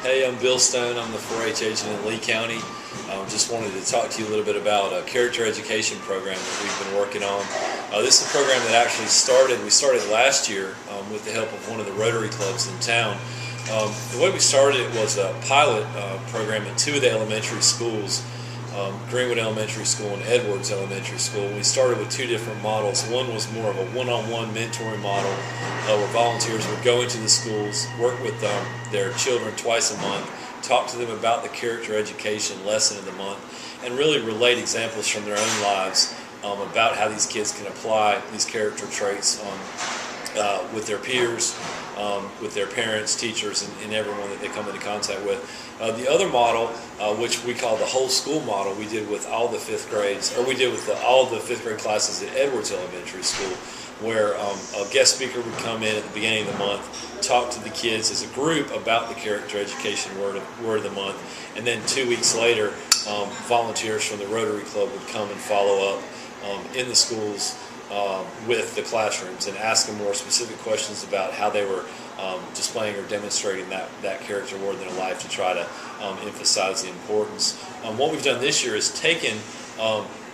Hey, I'm Bill Stone. I'm the 4-H agent in Lee County. Just wanted to talk to you a little bit about a character education program that we've been working on. This is a program that actually we started last year with the help of one of the Rotary clubs in town. The way we started it was a pilot program at two of the elementary schools, Greenwood Elementary School and Edwards Elementary School. We started with two different models. One was more of a one-on-one mentoring model where volunteers would go into the schools, work with their children twice a month, talk to them about the character education lesson of the month, and really relate examples from their own lives about how these kids can apply these character traits with their peers, with their parents, teachers, and everyone that they come into contact with. The other model, which we call the whole school model, we did with all the fifth grades, or we did with all the fifth grade classes at Edwards Elementary School, where a guest speaker would come in at the beginning of the month, talk to the kids as a group about the character education word of the month, and then 2 weeks later, volunteers from the Rotary Club would come and follow up in the schools with the classrooms and ask them more specific questions about how they were displaying or demonstrating that character word in their life to try to emphasize the importance. What we've done this year is taken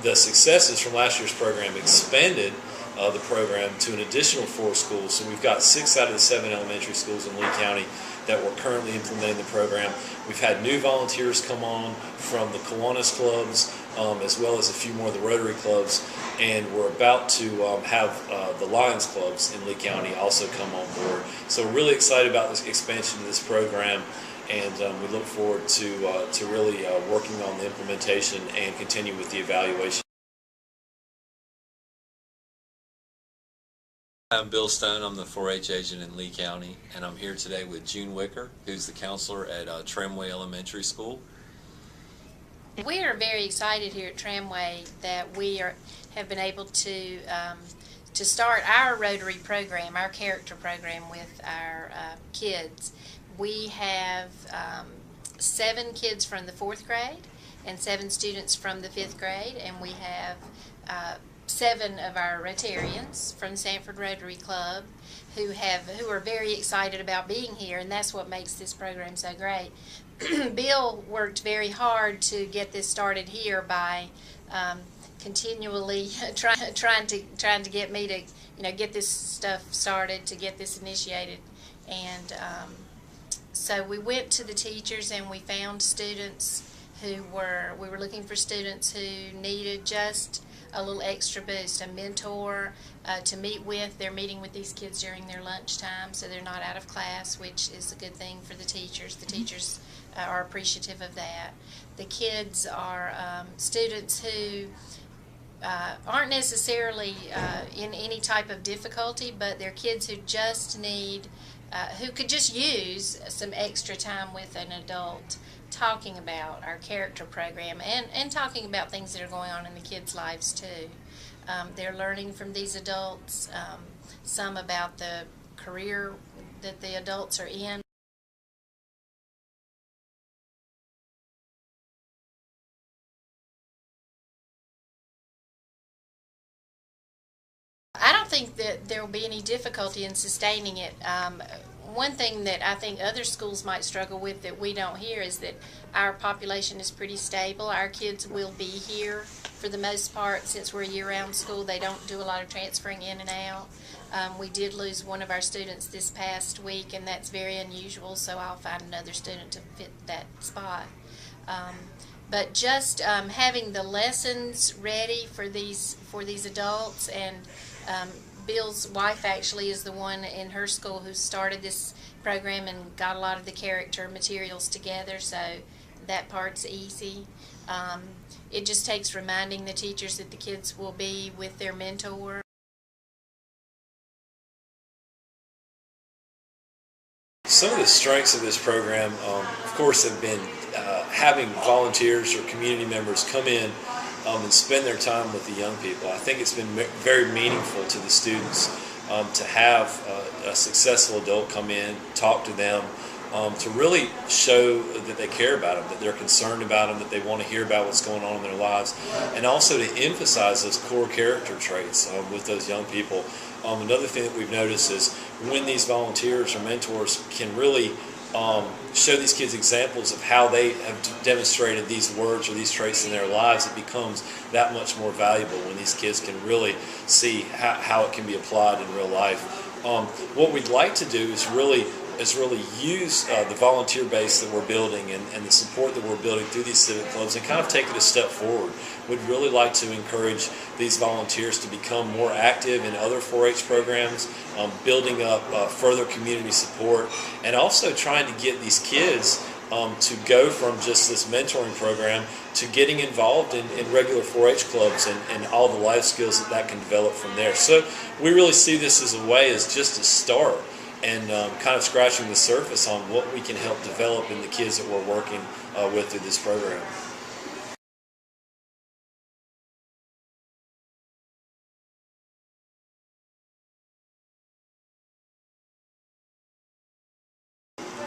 the successes from last year's program, expanded the program to an additional 4 schools. So we've got 6 out of the 7 elementary schools in Lee County that we're currently implementing the program. We've had new volunteers come on from the Kiwanis clubs, as well as a few more of the Rotary clubs, and we're about to have the Lions clubs in Lee County also come on board. So we're really excited about this expansion of this program, and we look forward to really working on the implementation and continue with the evaluation. I'm Bill Stone. I'm the 4-H agent in Lee County, and I'm here today with June Wicker, who's the counselor at Tramway Elementary School. We are very excited here at Tramway that have been able to start our Rotary program, our character program with our kids. We have 7 kids from the 4th grade and 7 students from the 5th grade, and we have 7 of our Rotarians from Sanford Rotary Club who are very excited about being here, and that's what makes this program so great. Bill worked very hard to get this started here by continually trying to get me to get this stuff started, to get this initiated, and so we went to the teachers and we found students we were looking for students who needed just a little extra boost, a mentor to meet with. They're meeting with these kids during their lunchtime, so they're not out of class, which is a good thing for the teachers. The teachers are appreciative of that. The kids are students who aren't necessarily in any type of difficulty, but they're kids who just need, who could just use some extra time with an adult, talking about our character program and talking about things that are going on in the kids' lives too. They're learning from these adults, some about the career that the adults are in. I don't think that there will be any difficulty in sustaining it. One thing that I think other schools might struggle with that we don't hear is that our population is pretty stable. Our kids will be here for the most part. Since we're a year-round school, they don't do a lot of transferring in and out. We did lose one of our students this past week, and that's very unusual, so I'll find another student to fit that spot. But just having the lessons ready for these adults, and Bill's wife actually is the one in her school who started this program and got a lot of the character materials together, so that part's easy. It just takes reminding the teachers that the kids will be with their mentor. Some of the strengths of this program, of course, have been having volunteers or community members come in and spend their time with the young people. I think it's been very meaningful to the students to have a successful adult come in, talk to them, to really show that they care about them, that they're concerned about them, that they want to hear about what's going on in their lives, and also to emphasize those core character traits with those young people. Another thing that we've noticed is when these volunteers or mentors can really show these kids examples of how they have demonstrated these words or these traits in their lives, it becomes that much more valuable when these kids can really see how it can be applied in real life. What we'd like to do is really use the volunteer base that we're building and the support that we're building through these civic clubs and kind of take it a step forward. We'd really like to encourage these volunteers to become more active in other 4-H programs, building up further community support, and also trying to get these kids to go from just this mentoring program to getting involved in regular 4-H clubs and all the life skills that can develop from there. So we really see this as a way, as just a start, and kind of scratching the surface on what we can help develop in the kids that we're working with through this program.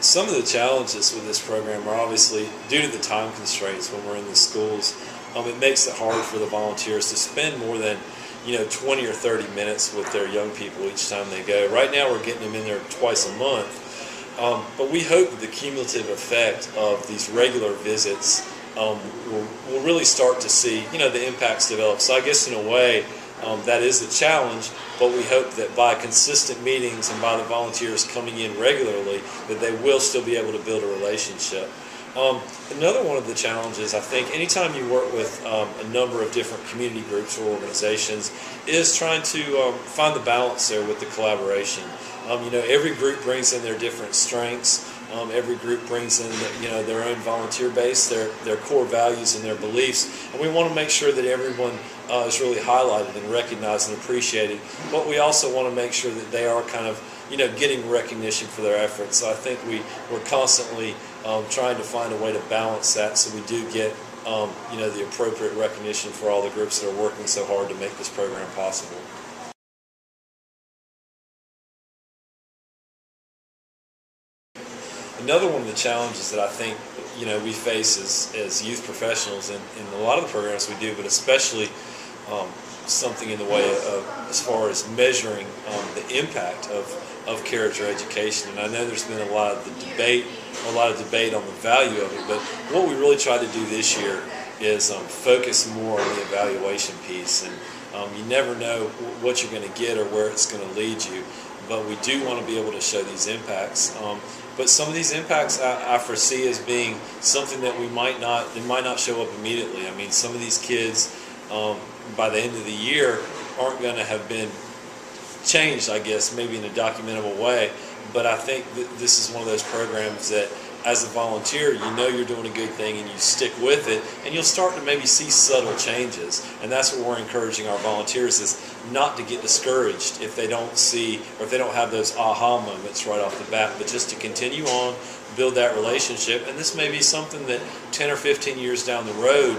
Some of the challenges with this program are obviously due to the time constraints when we're in the schools. It makes it hard for the volunteers to spend more than 20 or 30 minutes with their young people each time they go. Right now we're getting them in there twice a month, but we hope that the cumulative effect of these regular visits we'll really start to see the impacts develop. So I guess in a way that is a challenge, but we hope that by consistent meetings and by the volunteers coming in regularly, that they will still be able to build a relationship. Another one of the challenges, I think, anytime you work with a number of different community groups or organizations, is trying to find the balance there with the collaboration. Every group brings in their different strengths. Every group brings in their own volunteer base, their core values and their beliefs, and we want to make sure that everyone is really highlighted and recognized and appreciated. But we also want to make sure that they are kind of getting recognition for their efforts. So I think we're constantly trying to find a way to balance that, so we do get the appropriate recognition for all the groups that are working so hard to make this program possible. Another one of the challenges that I think we face as youth professionals in a lot of the programs we do, but especially something in the way of as far as measuring the impact of character education. And I know there's been a lot of debate on the value of it, but what we really try to do this year is focus more on the evaluation piece. And you never know what you're going to get or where it's going to lead you, but we do want to be able to show these impacts. But some of these impacts I foresee as being something that they might not show up immediately. I mean, some of these kids by the end of the year aren't going to have been changed, I guess, maybe in a documentable way. But I think that this is one of those programs that, as a volunteer, you're doing a good thing and you stick with it, and you'll start to maybe see subtle changes. And that's what we're encouraging our volunteers, is not to get discouraged if they don't see or if they don't have those aha moments right off the bat, but just to continue on, build that relationship. And this may be something that 10 or 15 years down the road,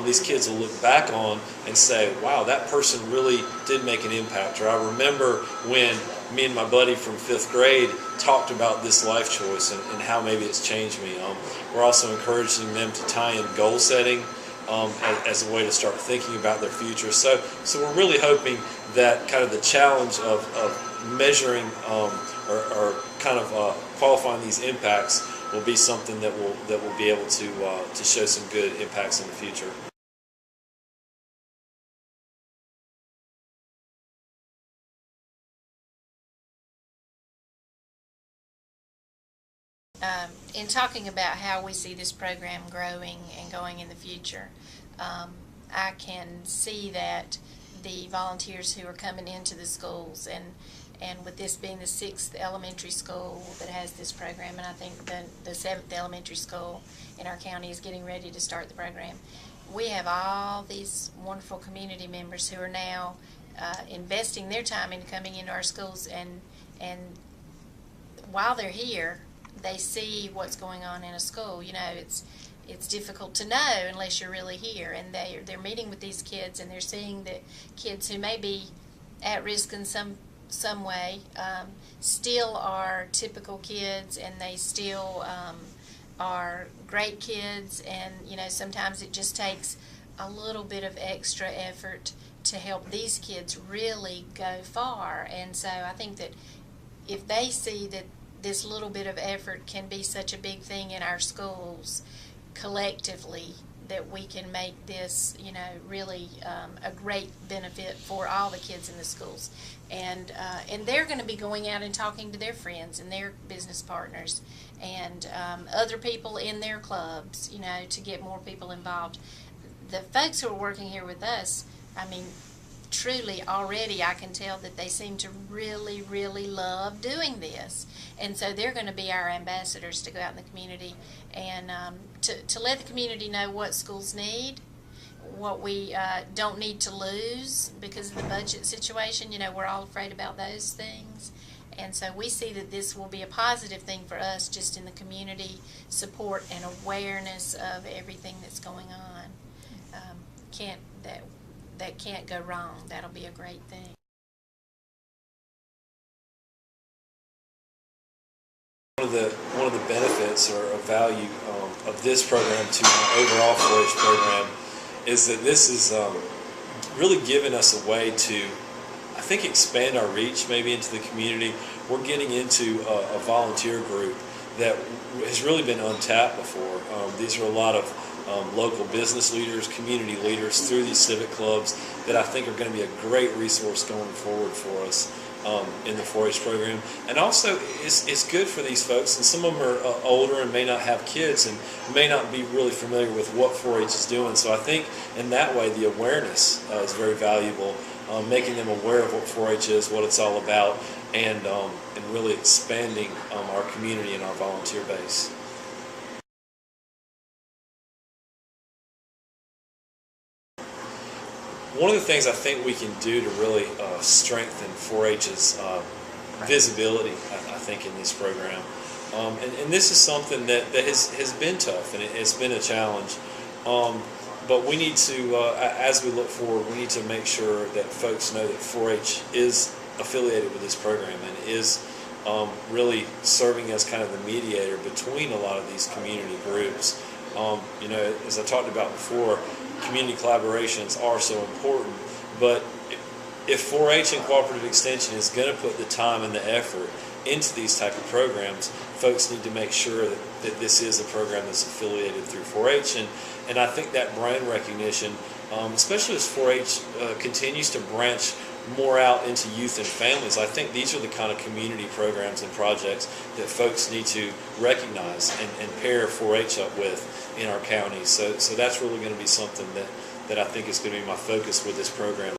these kids will look back on and say, wow, that person really did make an impact. Or I remember when me and my buddy from 5th grade talked about this life choice and how maybe it's changed me. We're also encouraging them to tie in goal setting as a way to start thinking about their future. So we're really hoping that kind of the challenge of measuring or kind of qualifying these impacts will be something that will be able to show some good impacts in the future. In talking about how we see this program growing and going in the future, I can see that the volunteers who are coming into the schools, and with this being the 6th elementary school that has this program, and I think the 7th elementary school in our county is getting ready to start the program, we have all these wonderful community members who are now investing their time in coming into our schools, and while they're here, they see what's going on in a school. It's difficult to know unless you're really here, and they're meeting with these kids, and they're seeing that kids who may be at risk in some way still are typical kids, and they still are great kids. And sometimes it just takes a little bit of extra effort to help these kids really go far. And so I think that if they see that this little bit of effort can be such a big thing in our schools collectively, that we can make this, really a great benefit for all the kids in the schools. And they're going to be going out and talking to their friends and their business partners and other people in their clubs, to get more people involved. The folks who are working here with us, truly already I can tell that they seem to really, really love doing this. And so they're going to be our ambassadors to go out in the community and to let the community know what schools need, what we don't need to lose because of the budget situation. We're all afraid about those things. And so we see that this will be a positive thing for us just in the community support and awareness of everything that's going on. That can't go wrong. That'll be a great thing. One of the benefits or value of this program to my overall 4-H program is that this is really giving us a way to, I think, expand our reach maybe into the community. We're getting into a volunteer group that has really been untapped before. These are a lot of local business leaders, community leaders through these civic clubs that I think are going to be a great resource going forward for us in the 4-H program. And also, it's good for these folks, and some of them are older and may not have kids and may not be really familiar with what 4-H is doing. So I think in that way the awareness is very valuable, making them aware of what 4-H is, what it's all about, and really expanding our community and our volunteer base. One of the things I think we can do to really strengthen 4-H's visibility, I think, in this program, and this is something that has been tough and it's been a challenge, but we need to, as we look forward, we need to make sure that folks know that 4-H is affiliated with this program and is really serving as kind of the mediator between a lot of these community groups. As I talked about before, community collaborations are so important, but if 4-H and Cooperative Extension is going to put the time and the effort into these type of programs, folks need to make sure that this is a program that's affiliated through 4-H, and I think that brand recognition, especially as 4-H continues to branch more out into youth and families, I think these are the kind of community programs and projects that folks need to recognize and pair 4-H up with in our county. So that's really going to be something that I think is going to be my focus with this program.